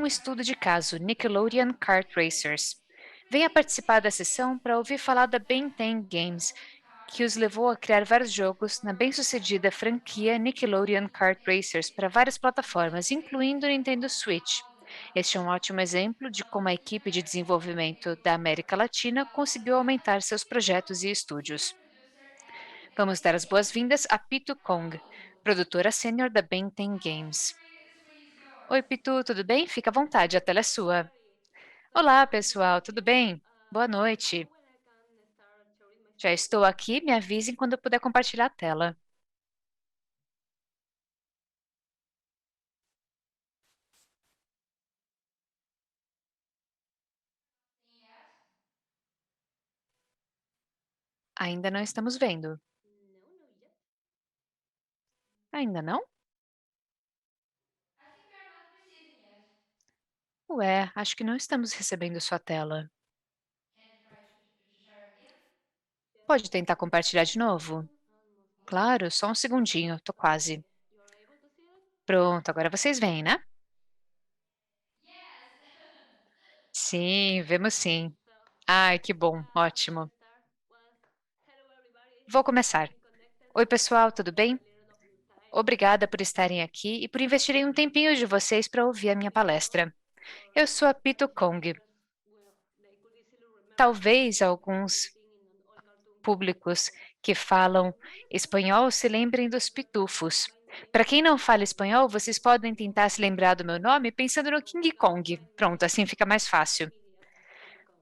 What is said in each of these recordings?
um estudo de caso, Nickelodeon Kart Racers. Venha participar da sessão para ouvir falar da Ben 10 Games, que os levou a criar vários jogos na bem-sucedida franquia Nickelodeon Kart Racers para várias plataformas, incluindo o Nintendo Switch. Este é um ótimo exemplo de como a equipe de desenvolvimento da América Latina conseguiu aumentar seus projetos e estúdios. Vamos dar as boas-vindas a Pitu Kong, produtora sênior da Ben 10 Games. Oi, Pitu, tudo bem? Fica à vontade, a tela é sua. Olá, pessoal, tudo bem? Boa noite. Já estou aqui, me avisem quando eu puder compartilhar a tela. Ainda não estamos vendo. Ainda não? Ué, acho que não estamos recebendo sua tela. Pode tentar compartilhar de novo? Claro, só um segundinho, tô quase. Pronto, agora vocês veem, né? Sim, vemos sim. Ai, que bom, ótimo. Vou começar. Oi, pessoal, tudo bem? Obrigada por estarem aqui e por investirem um tempinho de vocês para ouvir a minha palestra. Eu sou a Pito Kong. Talvez alguns públicos que falam espanhol se lembrem dos pitufos. Para quem não fala espanhol, vocês podem tentar se lembrar do meu nome pensando no King Kong. Pronto, assim fica mais fácil.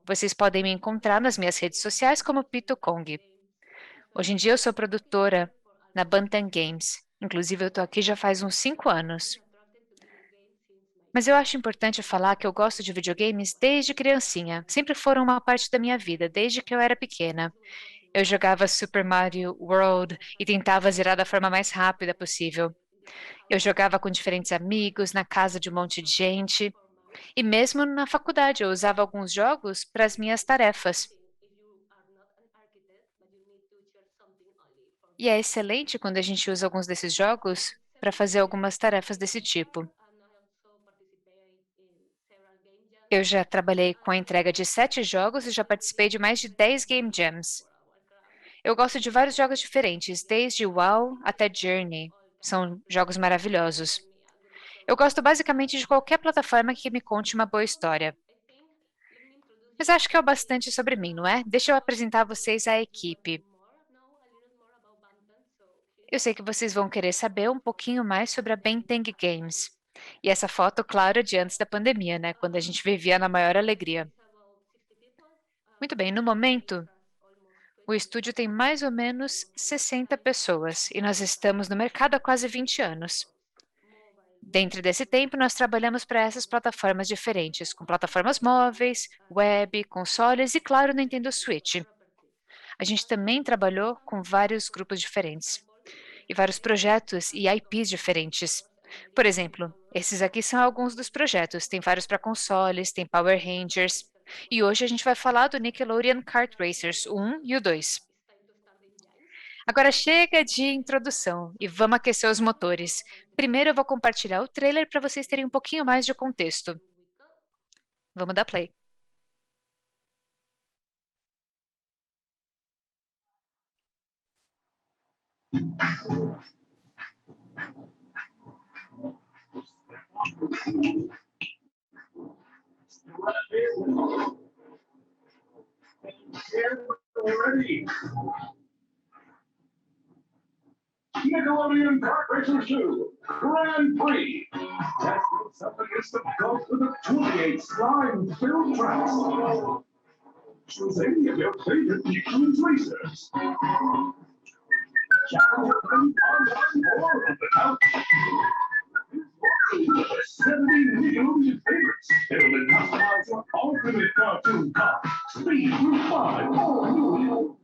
Vocês podem me encontrar nas minhas redes sociais como Pito Kong. Hoje em dia eu sou produtora na Bantam Games. Inclusive, eu estou aqui já faz uns 5 anos. Mas eu acho importante falar que eu gosto de videogames desde criancinha. Sempre foram uma parte da minha vida, desde que eu era pequena. Eu jogava Super Mario World e tentava zerar da forma mais rápida possível. Eu jogava com diferentes amigos, na casa de um monte de gente. E mesmo na faculdade, eu usava alguns jogos para as minhas tarefas. E é excelente quando a gente usa alguns desses jogos para fazer algumas tarefas desse tipo. Eu já trabalhei com a entrega de 7 jogos e já participei de mais de 10 Game Jams. Eu gosto de vários jogos diferentes, desde WoW até Journey. São jogos maravilhosos. Eu gosto basicamente de qualquer plataforma que me conte uma boa história. Mas acho que é o bastante sobre mim, não é? Deixa eu apresentar a vocês a equipe. Eu sei que vocês vão querer saber um pouquinho mais sobre a Benteng Games. E essa foto, claro, é de antes da pandemia, né? Quando a gente vivia na maior alegria. Muito bem, no momento, o estúdio tem mais ou menos 60 pessoas e nós estamos no mercado há quase 20 anos. Dentro desse tempo, nós trabalhamos para essas plataformas diferentes, com plataformas móveis, web, consoles e, claro, Nintendo Switch. A gente também trabalhou com vários grupos diferentes e vários projetos e IPs diferentes. Por exemplo, esses aqui são alguns dos projetos. Tem vários para consoles, tem Power Rangers. E hoje a gente vai falar do Nickelodeon Kart Racers, o 1 e o 2. Agora chega de introdução e vamos aquecer os motores. Primeiro eu vou compartilhar o trailer para vocês terem um pouquinho mais de contexto. Vamos dar play. Already. Nickelodeon Kart Racers 2 Grand Prix. Test yourself against the ghost with the 28 slime-filled tracks. Choose any of your favorite Nicktoons racers. Challenge them online or on the couch. 70 Nickelodeon favorites. Build and customize your ultimate cartoon car. Speed through 5 all new.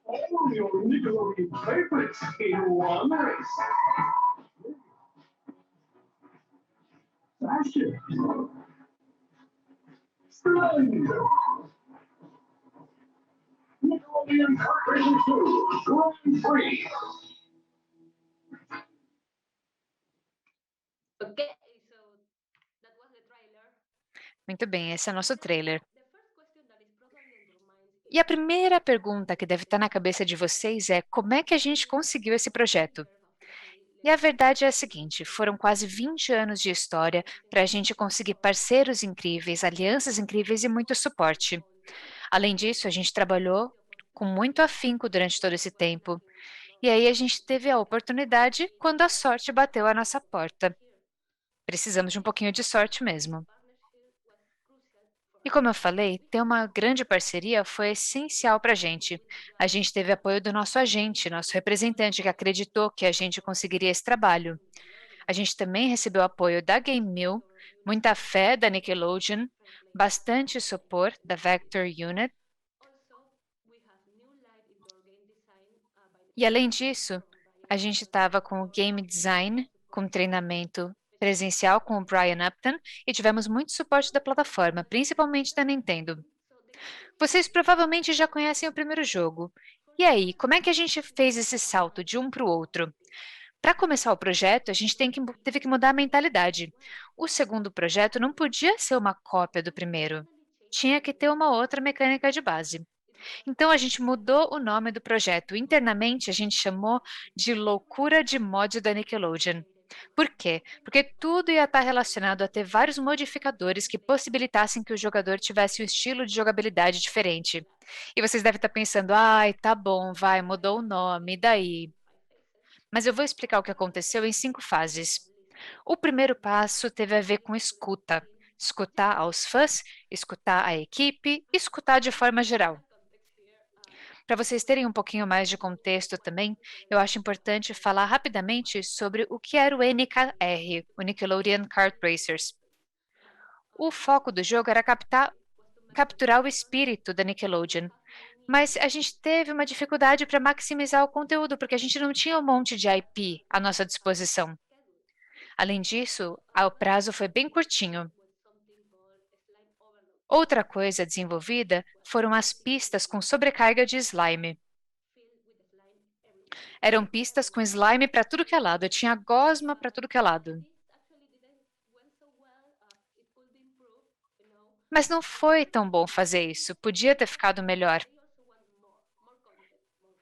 All your Nickelodeon favorites in one race. Fashion. Splendor. Nickelodeon Kart Racing 2 Grand Prix. Okay, so Muito bem, esse é o nosso trailer. E a primeira pergunta que deve estar na cabeça de vocês é: como é que a gente conseguiu esse projeto? E a verdade é a seguinte: foram quase 20 anos de história para a gente conseguir parceiros incríveis, alianças incríveis e muito suporte. Além disso, a gente trabalhou com muito afinco durante todo esse tempo. E aí a gente teve a oportunidade quando a sorte bateu à nossa porta. Precisamos de um pouquinho de sorte mesmo. E como eu falei, ter uma grande parceria foi essencial para a gente. A gente teve apoio do nosso agente, nosso representante, que acreditou que a gente conseguiria esse trabalho. A gente também recebeu apoio da Game Mill, muita fé da Nickelodeon, bastante suporte da Vector Unit. E além disso, a gente estava com o game design, com treinamento presencial com o Brian Upton e tivemos muito suporte da plataforma, principalmente da Nintendo. Vocês provavelmente já conhecem o primeiro jogo. E aí, como é que a gente fez esse salto de um para o outro? Para começar o projeto, a gente teve que mudar a mentalidade. O segundo projeto não podia ser uma cópia do primeiro. Tinha que ter uma outra mecânica de base. Então a gente mudou o nome do projeto. Internamente a gente chamou de Loucura de Mod da Nickelodeon. Por quê? Porque tudo ia estar relacionado a ter vários modificadores que possibilitassem que o jogador tivesse um estilo de jogabilidade diferente. E vocês devem estar pensando, ai, tá bom, vai, mudou o nome, e daí? Mas eu vou explicar o que aconteceu em 5 fases. O primeiro passo teve a ver com escuta. Escutar aos fãs, escutar a equipe, escutar de forma geral. Para vocês terem um pouquinho mais de contexto também, eu acho importante falar rapidamente sobre o que era o NKR, o Nickelodeon Kart Racers. O foco do jogo era capturar o espírito da Nickelodeon, mas a gente teve uma dificuldade para maximizar o conteúdo, porque a gente não tinha um monte de IP à nossa disposição. Além disso, o prazo foi bem curtinho. Outra coisa desenvolvida foram as pistas com sobrecarga de slime. Eram pistas com slime para tudo que é lado, tinha gosma para tudo que é lado. Mas não foi tão bom fazer isso, podia ter ficado melhor.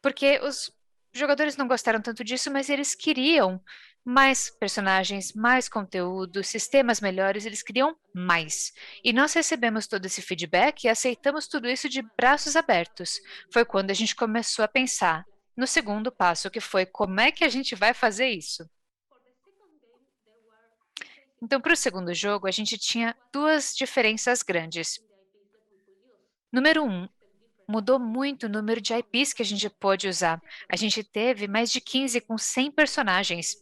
Porque os jogadores não gostaram tanto disso, mas eles queriam mais personagens, mais conteúdo, sistemas melhores, eles queriam mais. E nós recebemos todo esse feedback e aceitamos tudo isso de braços abertos. Foi quando a gente começou a pensar no segundo passo, que foi como é que a gente vai fazer isso? Então, para o segundo jogo, a gente tinha duas diferenças grandes. Número um, mudou muito o número de IPs que a gente pôde usar. A gente teve mais de 15 com 100 personagens.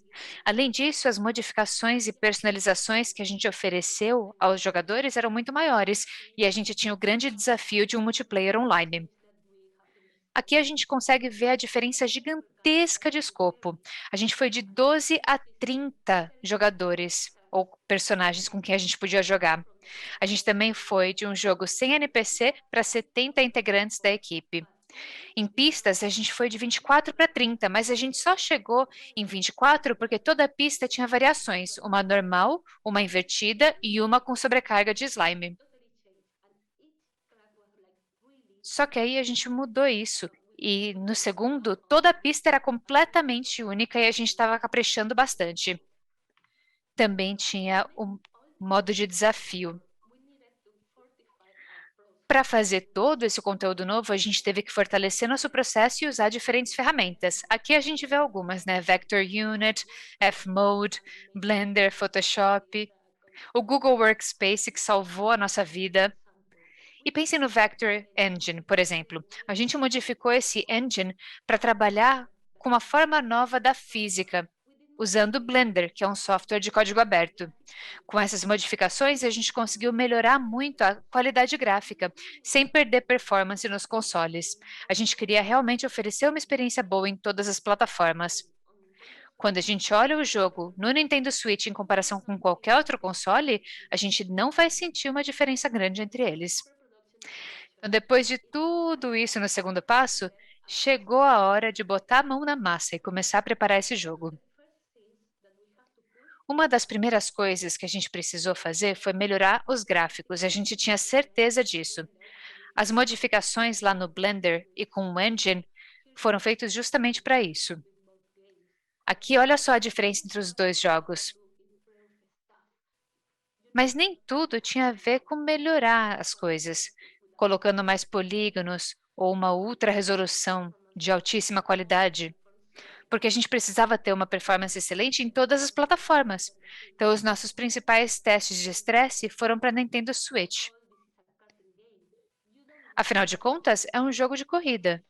Além disso, as modificações e personalizações que a gente ofereceu aos jogadores eram muito maiores e a gente tinha o grande desafio de um multiplayer online. Aqui a gente consegue ver a diferença gigantesca de escopo. A gente foi de 12 a 30 jogadores ou personagens com quem a gente podia jogar. A gente também foi de um jogo sem NPC para 70 integrantes da equipe. Em pistas, a gente foi de 24 para 30, mas a gente só chegou em 24 porque toda pista tinha variações, uma normal, uma invertida e uma com sobrecarga de slime. Só que aí a gente mudou isso. E no segundo, toda a pista era completamente única e a gente estava caprichando bastante. Também tinha o modo de desafio. Para fazer todo esse conteúdo novo, a gente teve que fortalecer nosso processo e usar diferentes ferramentas. Aqui a gente vê algumas, né? Vector Unit, Fmode, Blender, Photoshop, o Google Workspace que salvou a nossa vida. E pense no Vector Engine, por exemplo. A gente modificou esse engine para trabalhar com uma forma nova da física, usando o Blender, que é um software de código aberto. Com essas modificações, a gente conseguiu melhorar muito a qualidade gráfica, sem perder performance nos consoles. A gente queria realmente oferecer uma experiência boa em todas as plataformas. Quando a gente olha o jogo no Nintendo Switch em comparação com qualquer outro console, a gente não vai sentir uma diferença grande entre eles. Então, depois de tudo isso no segundo passo, chegou a hora de botar a mão na massa e começar a preparar esse jogo. Uma das primeiras coisas que a gente precisou fazer foi melhorar os gráficos, e a gente tinha certeza disso. As modificações lá no Blender e com o Engine foram feitas justamente para isso. Aqui, olha só a diferença entre os dois jogos. Mas nem tudo tinha a ver com melhorar as coisas, colocando mais polígonos ou uma ultra resolução de altíssima qualidade, porque a gente precisava ter uma performance excelente em todas as plataformas. Então, os nossos principais testes de estresse foram para Nintendo Switch. Afinal de contas, é um jogo de corrida.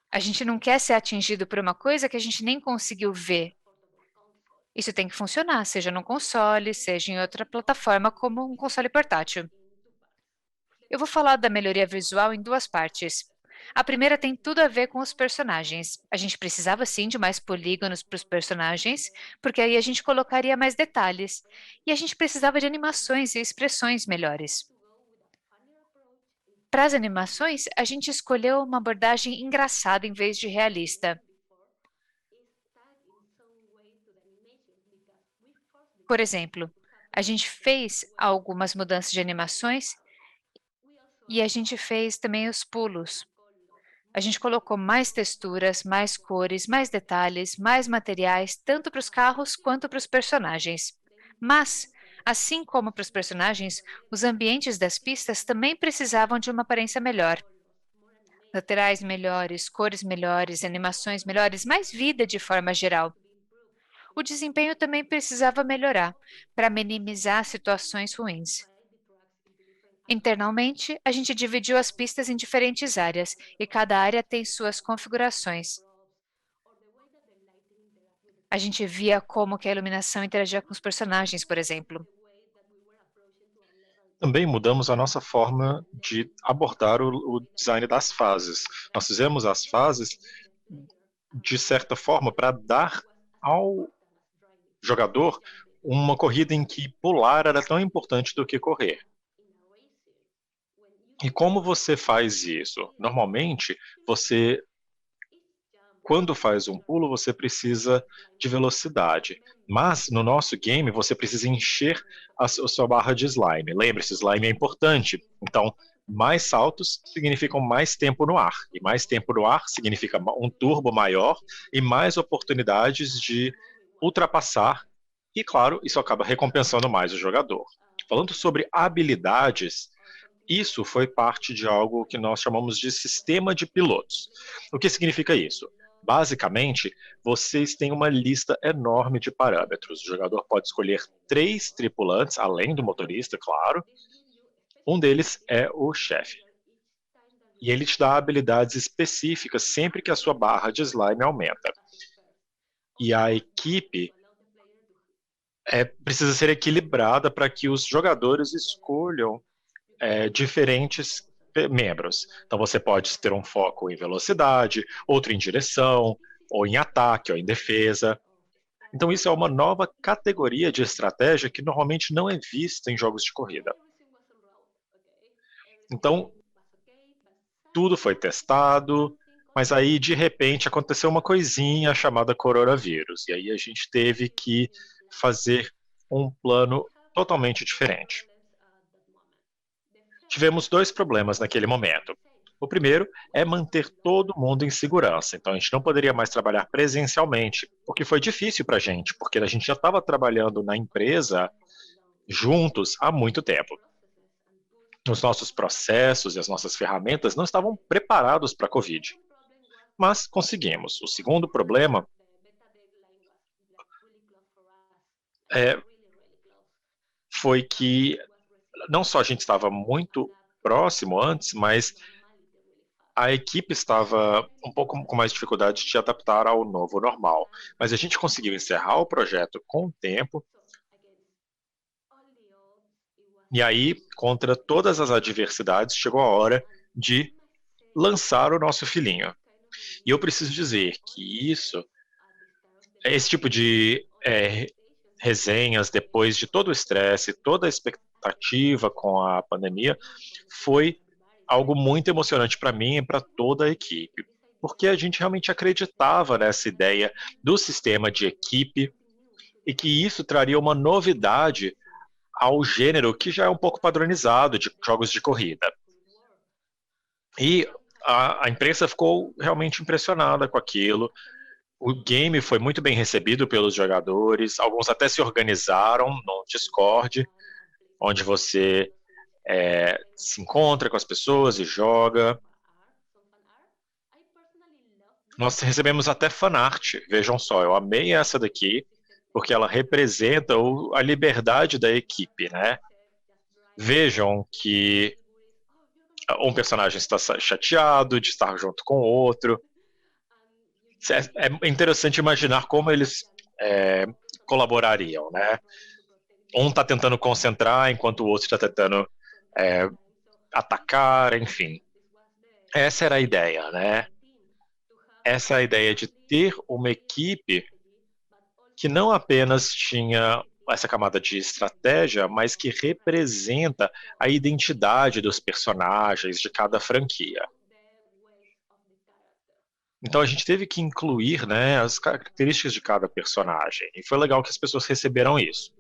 A gente não quer ser atingido por uma coisa que a gente nem conseguiu ver. Isso tem que funcionar, seja no console, seja em outra plataforma, como um console portátil. Eu vou falar da melhoria visual em duas partes. A primeira tem tudo a ver com os personagens. A gente precisava sim de mais polígonos para os personagens, porque aí a gente colocaria mais detalhes. E a gente precisava de animações e expressões melhores. Para as animações, a gente escolheu uma abordagem engraçada em vez de realista. Por exemplo, a gente fez algumas mudanças de animações e a gente fez também os pulos. A gente colocou mais texturas, mais cores, mais detalhes, mais materiais, tanto para os carros quanto para os personagens. Mas, assim como para os personagens, os ambientes das pistas também precisavam de uma aparência melhor. Laterais melhores, cores melhores, animações melhores, mais vida de forma geral. O desempenho também precisava melhorar para minimizar situações ruins. Internamente, a gente dividiu as pistas em diferentes áreas e cada área tem suas configurações. A gente via como que a iluminação interagia com os personagens, por exemplo. Também mudamos a nossa forma de abordar o design das fases. Nós fizemos as fases, de certa forma, para dar ao jogador uma corrida em que pular era tão importante do que correr. E como você faz isso? Normalmente, quando faz um pulo, você precisa de velocidade. Mas no nosso game, você precisa encher a sua barra de slime. Lembre-se, slime é importante. Então, mais saltos significam mais tempo no ar. E mais tempo no ar significa um turbo maior e mais oportunidades de ultrapassar. E, claro, isso acaba recompensando mais o jogador. Falando sobre habilidades, isso foi parte de algo que nós chamamos de sistema de pilotos. O que significa isso? Basicamente, vocês têm uma lista enorme de parâmetros. O jogador pode escolher 3 tripulantes, além do motorista, claro. Um deles é o chefe. E ele te dá habilidades específicas sempre que a sua barra de slime aumenta. E a equipe precisa ser equilibrada para que os jogadores escolham diferentes membros. Então você pode ter um foco em velocidade, outro em direção, ou em ataque, ou em defesa. Então isso é uma nova categoria de estratégia que normalmente não é vista em jogos de corrida. Então tudo foi testado, mas aí de repente aconteceu uma coisinha chamada coronavírus, e aí a gente teve que fazer um plano totalmente diferente. Tivemos 2 problemas naquele momento. O primeiro é manter todo mundo em segurança. Então, a gente não poderia mais trabalhar presencialmente, o que foi difícil para a gente, porque a gente já estava trabalhando na empresa juntos há muito tempo. Os nossos processos e as nossas ferramentas não estavam preparados para a Covid. Mas conseguimos. O segundo problema foi que não só a gente estava muito próximo antes, mas a equipe estava um pouco com mais dificuldade de adaptar ao novo normal. Mas a gente conseguiu encerrar o projeto com o tempo. E aí, contra todas as adversidades, chegou a hora de lançar o nosso filhinho. E eu preciso dizer que esse tipo de resenhas, depois de todo o estresse, toda a expectativa com a pandemia, foi algo muito emocionante para mim e para toda a equipe, porque a gente realmente acreditava nessa ideia do sistema de equipe e que isso traria uma novidade ao gênero que já é um pouco padronizado de jogos de corrida. E a imprensa ficou realmente impressionada com aquilo. O game foi muito bem recebido pelos jogadores, alguns até se organizaram no Discord, onde você se encontra com as pessoas e joga. Nós recebemos até fanart, vejam só, eu amei essa daqui, porque ela representa a liberdade da equipe, né? Vejam que um personagem está chateado de estar junto com o outro. É interessante imaginar como eles é, colaborariam, né? Um está tentando concentrar, enquanto o outro está tentando é, atacar, enfim. Essa era a ideia, né? Essa é a ideia de ter uma equipe que não apenas tinha essa camada de estratégia, mas que representa a identidade dos personagens de cada franquia. Então a gente teve que incluir, né, as características de cada personagem, e foi legal que as pessoas receberam isso.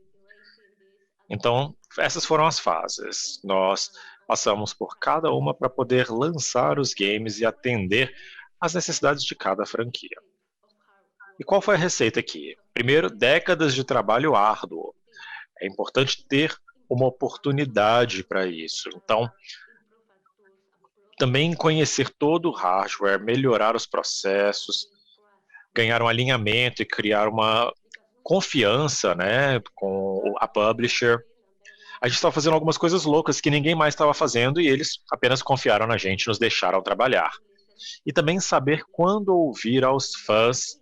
Então, essas foram as fases. Nós passamos por cada uma para poder lançar os games e atender às necessidades de cada franquia. E qual foi a receita aqui? Primeiro, décadas de trabalho árduo. É importante ter uma oportunidade para isso. Então, também conhecer todo o hardware, melhorar os processos, ganhar um alinhamento e criar uma confiança, né, com a publisher. A gente estava fazendo algumas coisas loucas que ninguém mais estava fazendo e eles apenas confiaram na gente, nos deixaram trabalhar. E também saber quando ouvir aos fãs,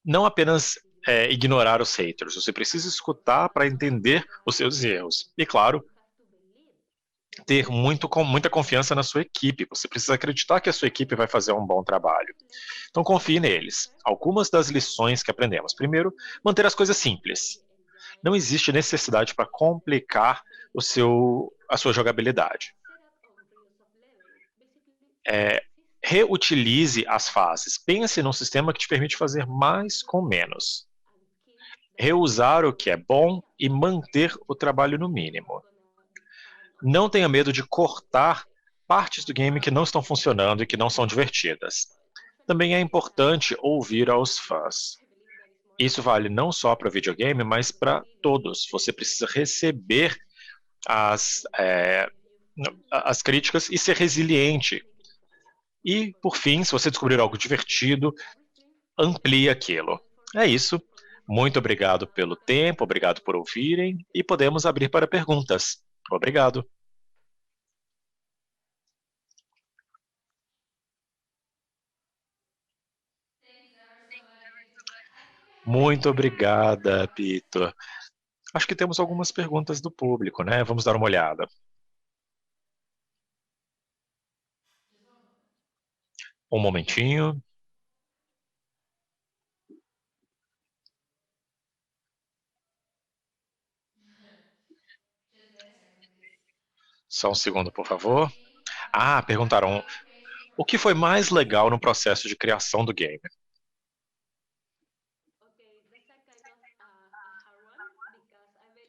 não apenas ignorar os haters, você precisa escutar para entender os seus erros. E claro, ter muita confiança na sua equipe. Você precisa acreditar que a sua equipe vai fazer um bom trabalho. Então confie neles. Algumas das lições que aprendemos. Primeiro, manter as coisas simples. Não existe necessidade para complicar a sua jogabilidade. Reutilize as fases. Pense num sistema que te permite fazer mais com menos. Reusar o que é bom e manter o trabalho no mínimo. Não tenha medo de cortar partes do game que não estão funcionando e que não são divertidas. Também é importante ouvir aos fãs. Isso vale não só para videogame, mas para todos. Você precisa receber as críticas e ser resiliente. E, por fim, se você descobrir algo divertido, amplie aquilo. É isso. Muito obrigado pelo tempo, obrigado por ouvirem e podemos abrir para perguntas. Obrigado. Muito obrigada, Pito. Acho que temos algumas perguntas do público, né? Vamos dar uma olhada. Um momentinho. Só um segundo, por favor. Ah, perguntaram o que foi mais legal no processo de criação do game.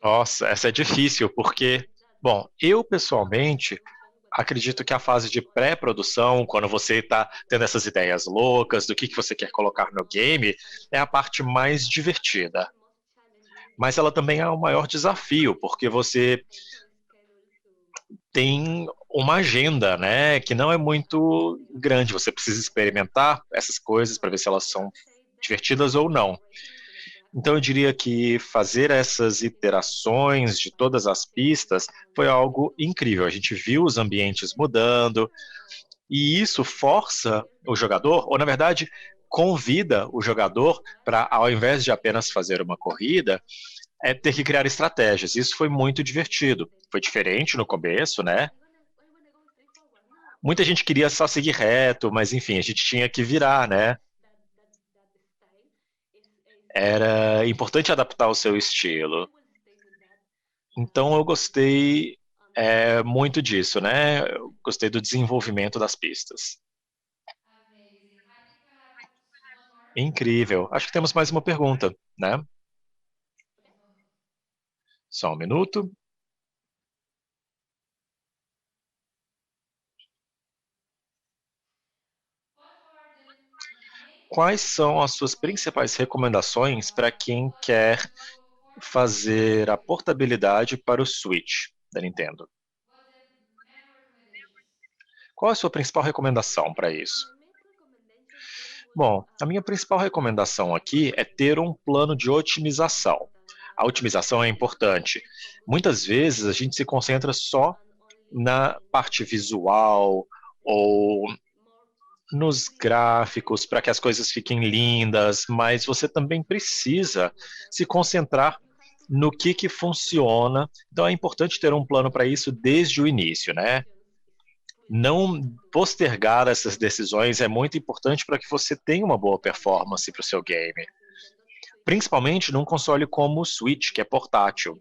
Nossa, essa é difícil, porque, bom, eu pessoalmente acredito que a fase de pré-produção, quando você está tendo essas ideias loucas do que você quer colocar no game, é a parte mais divertida. Mas ela também é o maior desafio, porque você tem uma agenda, né, que não é muito grande. Você precisa experimentar essas coisas para ver se elas são divertidas ou não. Então eu diria que fazer essas iterações de todas as pistas foi algo incrível. A gente viu os ambientes mudando e isso força o jogador, ou na verdade convida o jogador para, ao invés de apenas fazer uma corrida, ter que criar estratégias. Isso foi muito divertido. Foi diferente no começo, né? Muita gente queria só seguir reto, mas enfim, a gente tinha que virar, né? Era importante adaptar o seu estilo. Então eu gostei muito disso, né? Eu gostei do desenvolvimento das pistas. Incrível. Acho que temos mais uma pergunta, né? Só um minuto. Quais são as suas principais recomendações para quem quer fazer a portabilidade para o Switch da Nintendo? Qual é a sua principal recomendação para isso? Bom, a minha principal recomendação aqui é ter um plano de otimização. A otimização é importante. Muitas vezes a gente se concentra só na parte visual ou nos gráficos para que as coisas fiquem lindas, mas você também precisa se concentrar no que funciona. Então é importante ter um plano para isso desde o início, né? Não postergar essas decisões é muito importante para que você tenha uma boa performance para o seu game. Principalmente num console como o Switch, que é portátil.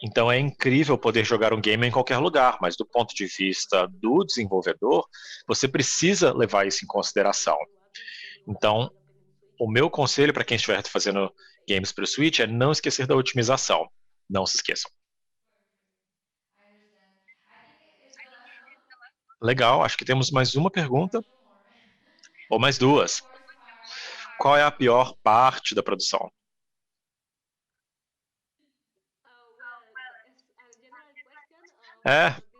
Então é incrível poder jogar um game em qualquer lugar, mas do ponto de vista do desenvolvedor, você precisa levar isso em consideração. Então, o meu conselho para quem estiver fazendo games para o Switch é não esquecer da otimização. Não se esqueçam. Legal, acho que temos mais uma pergunta, ou mais duas. Qual é a pior parte da produção?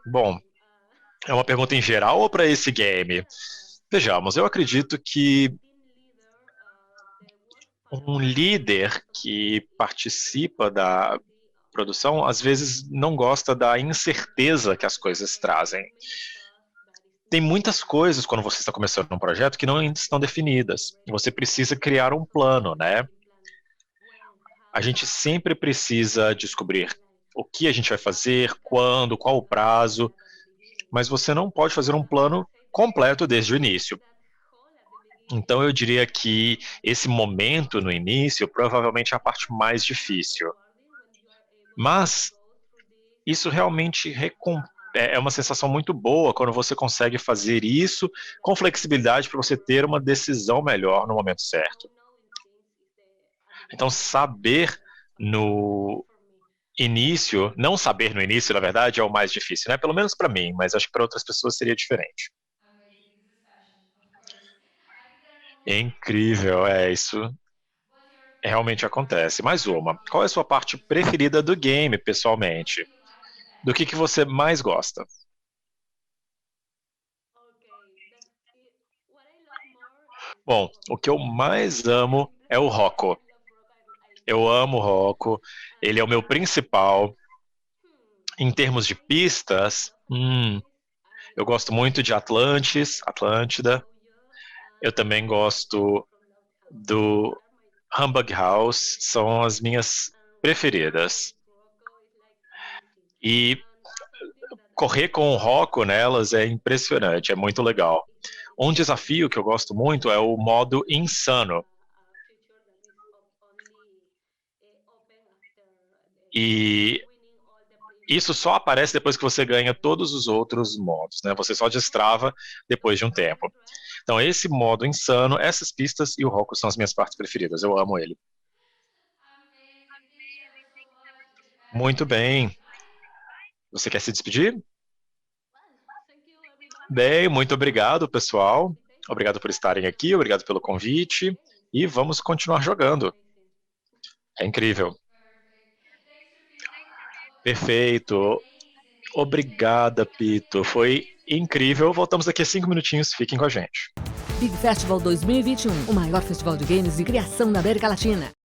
Bom, é uma pergunta em geral ou para esse game? Vejamos, eu acredito que um líder que participa da produção às vezes não gosta da incerteza que as coisas trazem. Tem muitas coisas quando você está começando um projeto que não ainda estão definidas. Você precisa criar um plano, né? A gente sempre precisa descobrir o que a gente vai fazer, quando, qual o prazo, mas você não pode fazer um plano completo desde o início. Então eu diria que esse momento no início provavelmente é a parte mais difícil. Mas isso realmente é uma sensação muito boa quando você consegue fazer isso com flexibilidade para você ter uma decisão melhor no momento certo. Então saber no início, não saber no início, na verdade, é o mais difícil, né? Pelo menos para mim, mas acho que para outras pessoas seria diferente. É incrível, isso realmente acontece. Mais uma. Qual é a sua parte preferida do game, pessoalmente? Do que você mais gosta? Bom, o que eu mais amo é o Rocco. Eu amo o Rocco, ele é o meu principal. Em termos de pistas, eu gosto muito de Atlântida. Eu também gosto do Humbug House, são as minhas preferidas. E correr com o Rocco nelas é impressionante, é muito legal. Um desafio que eu gosto muito é o modo insano. E isso só aparece depois que você ganha todos os outros modos, né? Você só destrava depois de um tempo. Então, esse modo insano, essas pistas e o Rocco são as minhas partes preferidas. Eu amo ele. Muito bem. Você quer se despedir? Bem, muito obrigado, pessoal. Obrigado por estarem aqui, obrigado pelo convite. E vamos continuar jogando. É incrível. Perfeito. Obrigada, Pito. Foi incrível. Voltamos daqui a 5 minutinhos. Fiquem com a gente. Big Festival 2021, o maior festival de games de criação da América Latina.